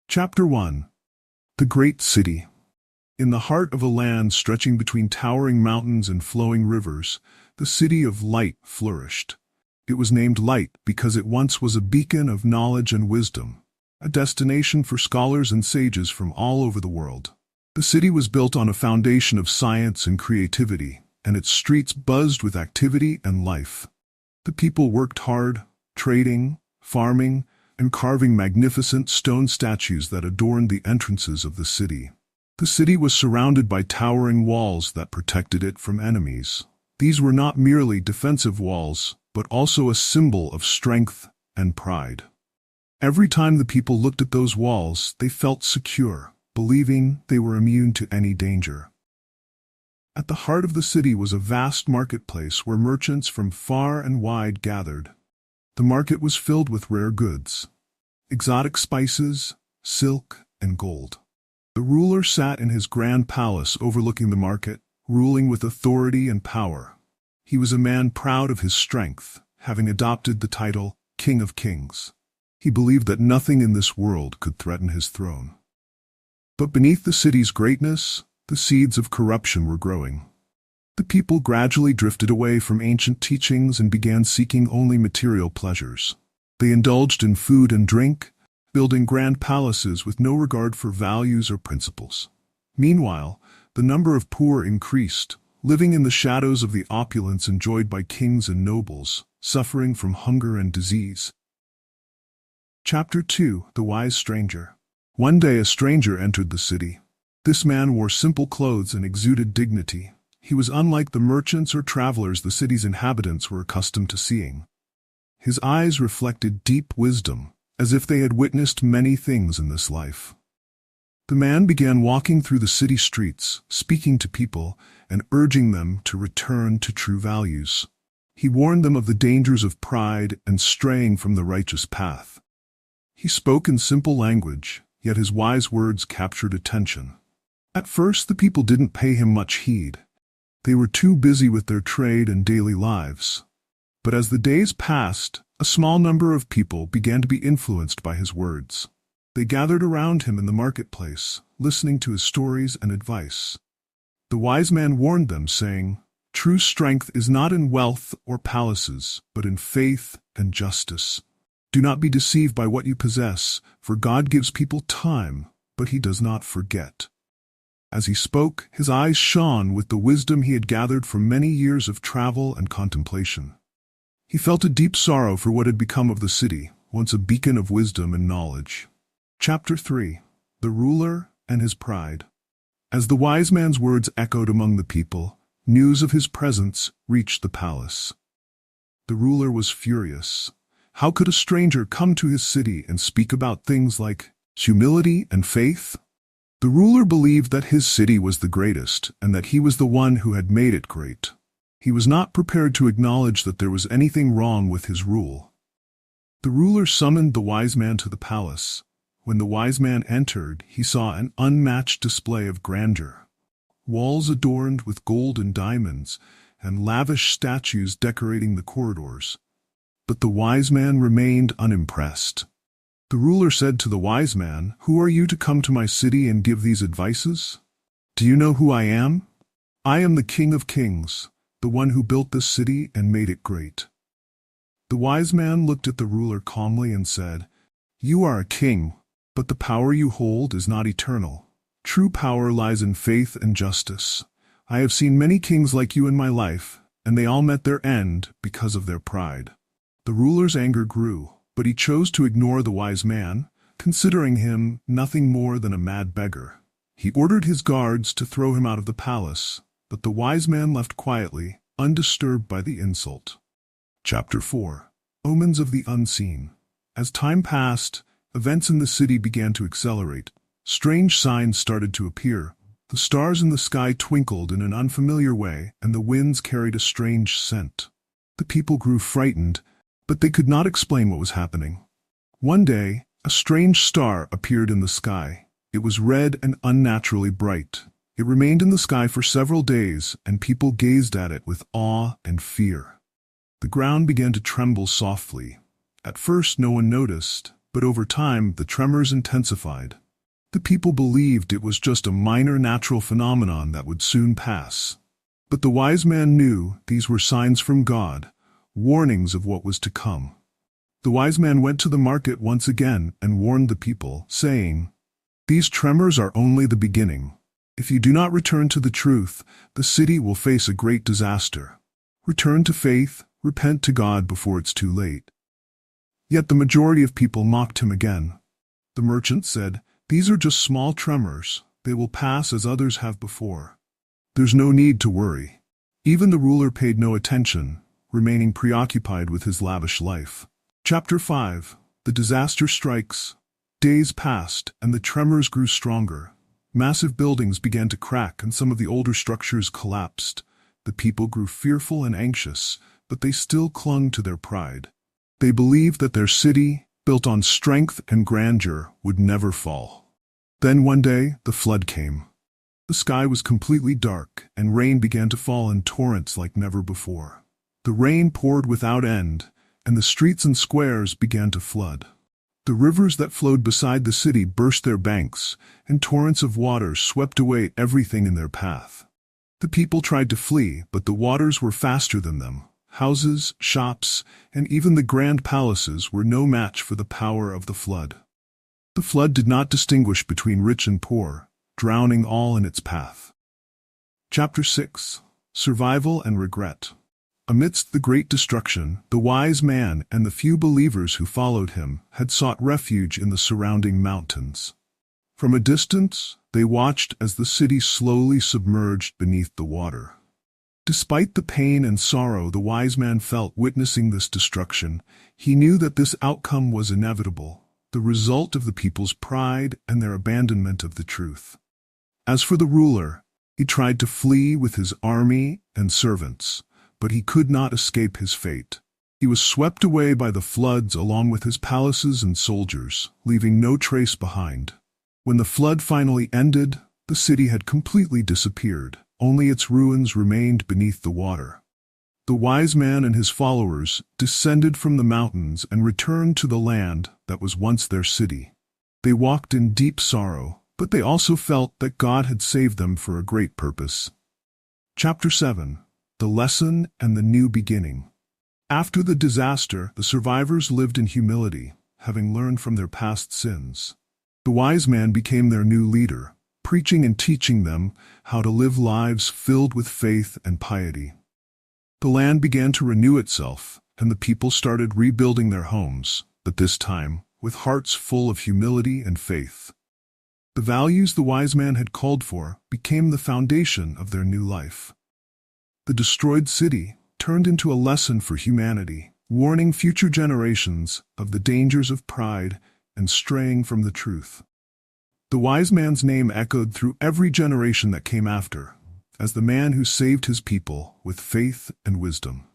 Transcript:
Chapter 1. The Great City. In the heart of a land stretching between towering mountains and flowing rivers, the city of light flourished. It was named Light because it once was a beacon of knowledge and wisdom, a destination for scholars and sages from all over the world. The city was built on a foundation of science and creativity, and its streets buzzed with activity and life. The people worked hard, trading, farming, and carving magnificent stone statues that adorned the entrances of the city. The city was surrounded by towering walls that protected it from enemies. These were not merely defensive walls, but also a symbol of strength and pride. Every time the people looked at those walls, they felt secure, believing they were immune to any danger. At the heart of the city was a vast marketplace where merchants from far and wide gathered. The market was filled with rare goods, exotic spices, silk, and gold. The ruler sat in his grand palace overlooking the market, ruling with authority and power. He was a man proud of his strength, having adopted the title King of Kings. He believed that nothing in this world could threaten his throne. But beneath the city's greatness, the seeds of corruption were growing. The people gradually drifted away from ancient teachings and began seeking only material pleasures. They indulged in food and drink, building grand palaces with no regard for values or principles. Meanwhile, the number of poor increased, living in the shadows of the opulence enjoyed by kings and nobles, suffering from hunger and disease. Chapter 2. The Wise Stranger. One day a stranger entered the city. This man wore simple clothes and exuded dignity. He was unlike the merchants or travelers the city's inhabitants were accustomed to seeing. His eyes reflected deep wisdom, as if they had witnessed many things in this life. The man began walking through the city streets, speaking to people, and urging them to return to true values. He warned them of the dangers of pride and straying from the righteous path. He spoke in simple language, yet his wise words captured attention. At first, the people didn't pay him much heed. They were too busy with their trade and daily lives. But as the days passed, a small number of people began to be influenced by his words. They gathered around him in the marketplace, listening to his stories and advice. The wise man warned them, saying, "True strength is not in wealth or palaces, but in faith and justice. Do not be deceived by what you possess, for God gives people time, but he does not forget." As he spoke, his eyes shone with the wisdom he had gathered from many years of travel and contemplation. He felt a deep sorrow for what had become of the city, once a beacon of wisdom and knowledge. Chapter 3. The Ruler and His Pride. As the wise man's words echoed among the people, news of his presence reached the palace. The ruler was furious. How could a stranger come to his city and speak about things like humility and faith? The ruler believed that his city was the greatest and that he was the one who had made it great. He was not prepared to acknowledge that there was anything wrong with his rule. The ruler summoned the wise man to the palace. When the wise man entered, he saw an unmatched display of grandeur. Walls adorned with gold and diamonds, and lavish statues decorating the corridors. But the wise man remained unimpressed. The ruler said to the wise man, "Who are you to come to my city and give these advices? Do you know who I am? I am the King of Kings, the one who built this city and made it great." The wise man looked at the ruler calmly and said, "You are a king, but the power you hold is not eternal. True power lies in faith and justice. I have seen many kings like you in my life, and they all met their end because of their pride." The ruler's anger grew, but he chose to ignore the wise man, considering him nothing more than a mad beggar. He ordered his guards to throw him out of the palace, but the wise man left quietly, undisturbed by the insult. Chapter 4. Omens of the Unseen. As time passed, events in the city began to accelerate. Strange signs started to appear. The stars in the sky twinkled in an unfamiliar way, and the winds carried a strange scent. The people grew frightened, but they could not explain what was happening. One day, a strange star appeared in the sky. It was red and unnaturally bright. It remained in the sky for several days, and people gazed at it with awe and fear. The ground began to tremble softly. At first no one noticed, But over time, the tremors intensified. The people believed it was just a minor natural phenomenon that would soon pass. But the wise man knew these were signs from God, warnings of what was to come. The wise man went to the market once again and warned the people, saying, "These tremors are only the beginning. If you do not return to the truth, the city will face a great disaster. Return to faith, repent to God before it's too late." Yet the majority of people mocked him again. The merchant said, "These are just small tremors. They will pass as others have before. There's no need to worry." Even the ruler paid no attention, remaining preoccupied with his lavish life. Chapter 5. The disaster strikes. Days passed, and the tremors grew stronger. Massive buildings began to crack, and some of the older structures collapsed. The people grew fearful and anxious, but they still clung to their pride. They believed that their city, built on strength and grandeur, would never fall. Then one day, the flood came. The sky was completely dark, and rain began to fall in torrents like never before. The rain poured without end, and the streets and squares began to flood. The rivers that flowed beside the city burst their banks, and torrents of water swept away everything in their path. The people tried to flee, but the waters were faster than them. Houses, shops, and even the grand palaces were no match for the power of the flood. The flood did not distinguish between rich and poor, drowning all in its path. Chapter 6. Survival and Regret. Amidst the great destruction, the wise man and the few believers who followed him had sought refuge in the surrounding mountains. From a distance, they watched as the city slowly submerged beneath the water. Despite the pain and sorrow the wise man felt witnessing this destruction, he knew that this outcome was inevitable, the result of the people's pride and their abandonment of the truth. As for the ruler, he tried to flee with his army and servants, but he could not escape his fate. He was swept away by the floods along with his palaces and soldiers, leaving no trace behind. When the flood finally ended, the city had completely disappeared. Only its ruins remained beneath the water. The wise man and his followers descended from the mountains and returned to the land that was once their city. They walked in deep sorrow, but they also felt that God had saved them for a great purpose. Chapter 7. The Lesson and the New Beginning. After the disaster, the survivors lived in humility, having learned from their past sins. The wise man became their new leader, preaching and teaching them how to live lives filled with faith and piety. The land began to renew itself, and the people started rebuilding their homes, but this time with hearts full of humility and faith. The values the wise man had called for became the foundation of their new life. The destroyed city turned into a lesson for humanity, warning future generations of the dangers of pride and straying from the truth. The wise man's name echoed through every generation that came after, as the man who saved his people with faith and wisdom.